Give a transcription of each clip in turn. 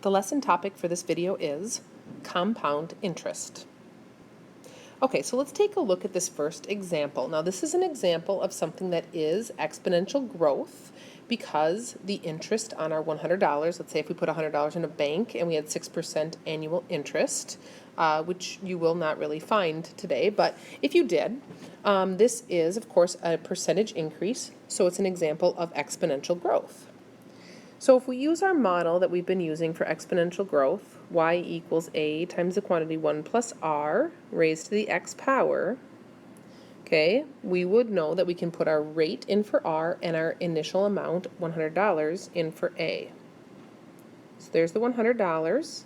The lesson topic for this video is compound interest. Okay, so let's take a look at this first example. Now this is an example of something that is exponential growth because the interest on our $100, let's say if we put $100 in a bank and we had 6% annual interest, which you will not really find today, but if you did, this is of course a percentage increase, so it's an example of exponential growth. So if we use our model that we've been using for exponential growth, y equals a times the quantity 1 plus r raised to the x power, okay, we would know that we can put our rate in for r and our initial amount, $100, in for a. So there's the $100,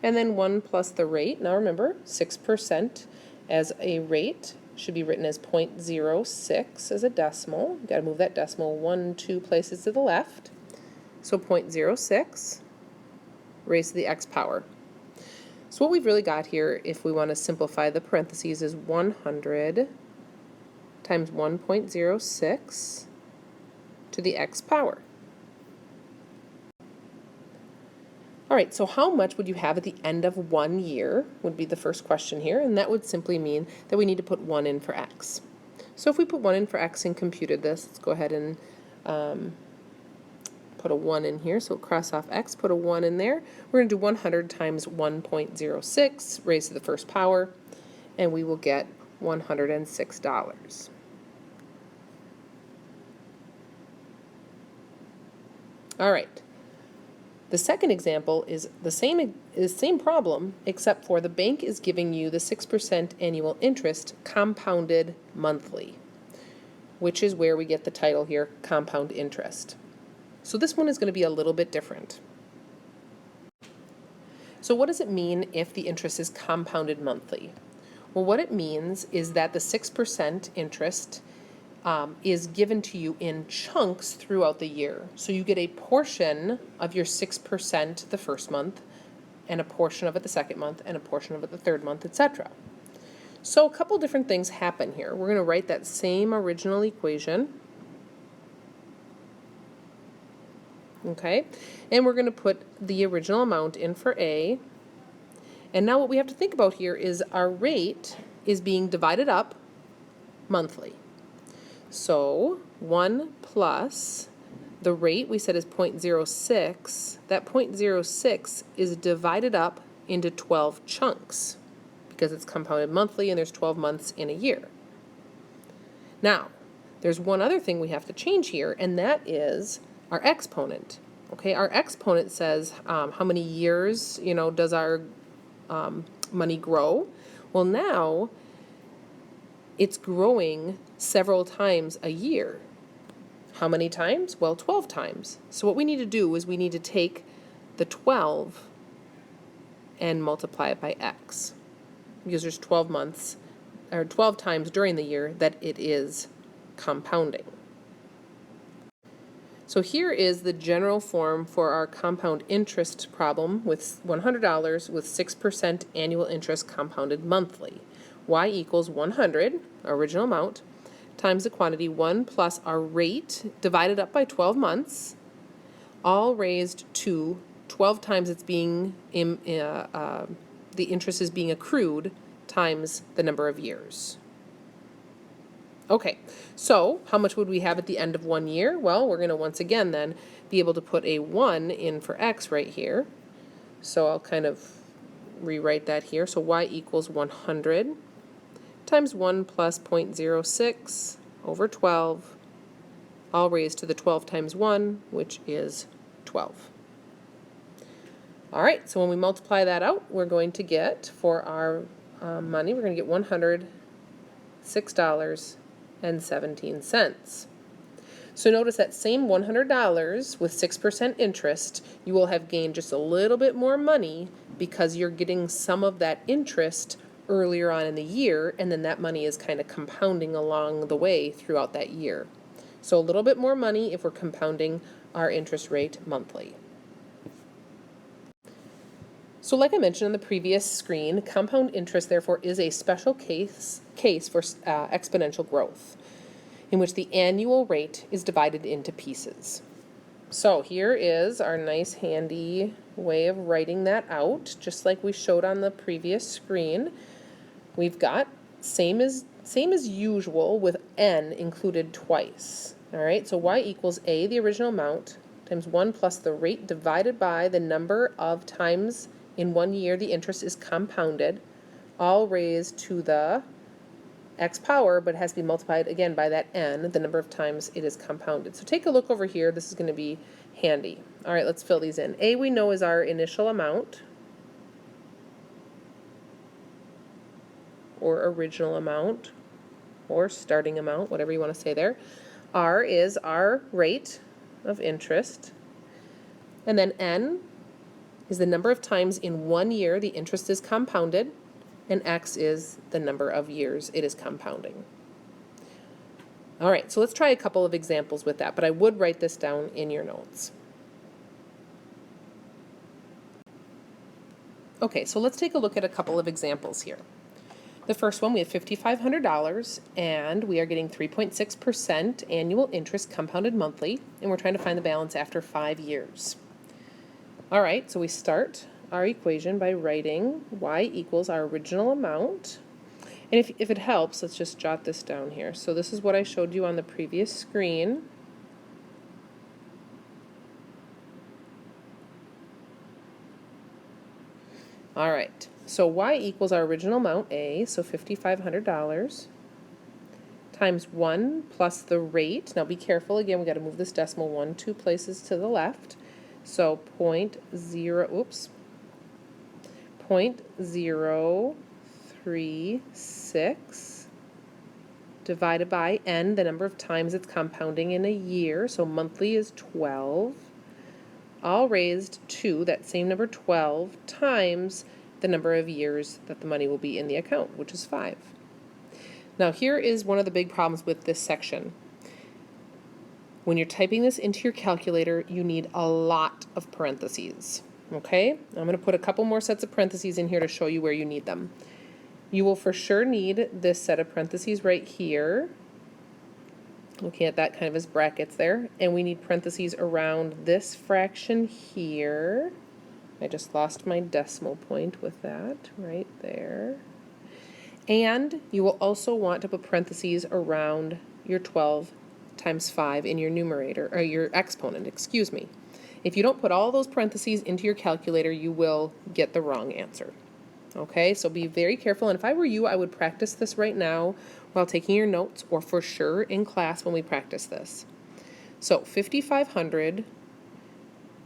and then 1 plus the rate. Now remember, 6% as a rate should be written as 0.06 as a decimal. You've got to move that decimal 2 places to the left. So 0.06 raised to the x power. So what we've really got here, if we want to simplify the parentheses, is 100 times 1.06 to the x power. All right, so how much would you have at the end of 1 year would be the first question here, and that would simply mean that we need to put 1 in for x. So if we put 1 in for x and computed this, let's go ahead and put a 1 in here, so we'll cross off x, put a 1 in there. We're going to do 100 times 1.06 raised to the first power, and we will get $106. All right. The second example is the same problem, except for the bank is giving you the 6% annual interest compounded monthly, which is where we get the title here, compound interest. So this one is going to be a little bit different. So what does it mean if the interest is compounded monthly? Well, what it means is that the 6% interest is given to you in chunks throughout the year. So you get a portion of your 6% the first month, and a portion of it the second month, and a portion of it the third month, etc. So a couple different things happen here. We're going to write that same original equation. Okay, and we're going to put the original amount in for a. And now what we have to think about here is our rate is being divided up monthly. So 1 plus the rate we said is 0.06. That 0.06 is divided up into 12 chunks because it's compounded monthly and there's 12 months in a year. Now, there's one other thing we have to change here, and that is our exponent. Okay, our exponent says how many years, does our money grow? Well, now it's growing several times a year. How many times? Well, 12 times. So what we need to do is we need to take the 12 and multiply it by x, because there's 12 months, or 12 times during the year that it is compounding. So here is the general form for our compound interest problem with $100 with 6% annual interest compounded monthly. Y equals 100, our original amount, times the quantity 1 plus our rate divided up by 12 months, all raised to 12 times it's being, the interest is being accrued times the number of years. Okay, so how much would we have at the end of 1 year? Well, we're going to once again then be able to put a 1 in for x right here. So I'll kind of rewrite that here. So y equals 100 times 1 plus 0.06 over 12, all raised to the 12 times 1, which is 12. All right, so when we multiply that out, we're going to get, for our money, we're going to get $106.17. So notice that same $100 with 6% interest, you will have gained just a little bit more money because you're getting some of that interest earlier on in the year, and then that money is kind of compounding along the way throughout that year. So a little bit more money if we're compounding our interest rate monthly. So like I mentioned on the previous screen, compound interest therefore is a special case for exponential growth, in which the annual rate is divided into pieces. So here is our nice handy way of writing that out, just like we showed on the previous screen. We've got same as usual with n included twice. All right, so y equals a, the original amount, times 1 plus the rate divided by the number of times in 1 year the interest is compounded, all raised to the x power, but it has to be multiplied again by that n, the number of times it is compounded. So take a look over here. This is going to be handy. All right, let's fill these in. A we know is our initial amount, or original amount, or starting amount, whatever you want to say there. R is our rate of interest. And then n is the number of times in 1 year the interest is compounded, and x is the number of years it is compounding. All right, so let's try a couple of examples with that, but I would write this down in your notes. Okay, so let's take a look at a couple of examples here. The first one, we have $5,500, and we are getting 3.6% annual interest compounded monthly, and we're trying to find the balance after 5 years. All right, so we start our equation by writing y equals our original amount. And if it helps, let's just jot this down here. So this is what I showed you on the previous screen. All right, so y equals our original amount, A, so $5,500, times 1 plus the rate. Now be careful, again, we got to move this decimal 1, 2 places to the left. So 0.036 divided by n, the number of times it's compounding in a year, so monthly is 12, all raised to that same number 12 times the number of years that the money will be in the account, which is 5. Now here is one of the big problems with this section. When you're typing this into your calculator, you need a lot of parentheses. Okay? I'm going to put a couple more sets of parentheses in here to show you where you need them. You will for sure need this set of parentheses right here. Looking at that kind of as brackets there. And we need parentheses around this fraction here. I just lost my decimal point with that right there. And you will also want to put parentheses around your 12 times 5 in your numerator, or your exponent, excuse me. If you don't put all those parentheses into your calculator, you will get the wrong answer. Okay, so be very careful, and if I were you, I would practice this right now while taking your notes, or for sure in class when we practice this. So 5,500,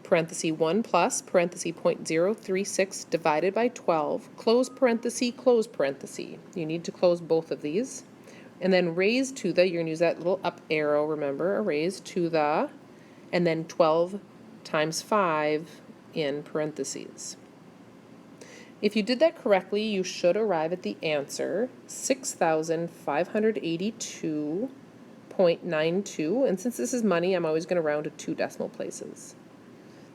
parenthesis 1 plus, parenthesis 0.036 divided by 12, close parenthesis, close parenthesis. You need to close both of these. And then raise to the, you're going to use that little up arrow, remember, a raise to the, and then 12 times 5 in parentheses. If you did that correctly, you should arrive at the answer, 6,582.92. And since this is money, I'm always going to round to 2 decimal places.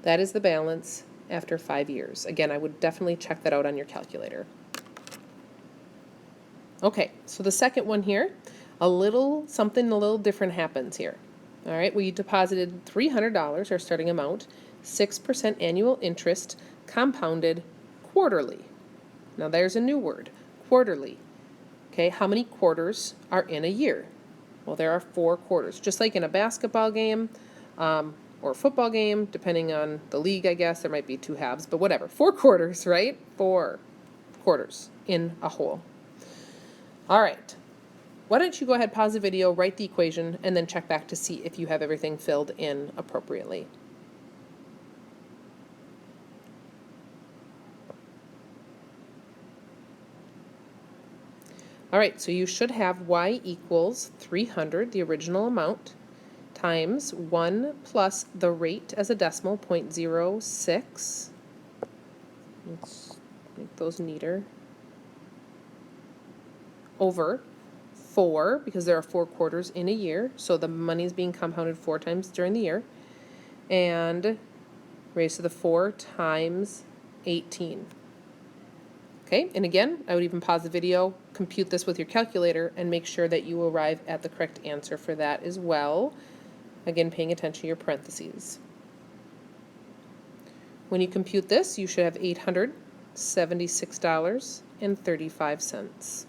That is the balance after 5 years. Again, I would definitely check that out on your calculator. Okay, so the second one here, something a little different happens here. All right, we deposited $300, our starting amount, 6% annual interest, compounded quarterly. Now there's a new word, quarterly. Okay, how many quarters are in a year? Well, there are 4 quarters, just like in a basketball game or a football game, depending on the league, I guess. There might be 2 halves, but whatever. 4 quarters, right? 4 quarters in a whole. All right, why don't you go ahead, pause the video, write the equation, and then check back to see if you have everything filled in appropriately. All right, so you should have y equals 300, the original amount, times 1 plus the rate as a decimal, 0.06. Let's make those neater. Over 4, because there are 4 quarters in a year, so the money is being compounded 4 times during the year, and raised to the 4 times 18. Okay, and again, I would even pause the video, compute this with your calculator, and make sure that you arrive at the correct answer for that as well. Again, paying attention to your parentheses. When you compute this, you should have $876.35.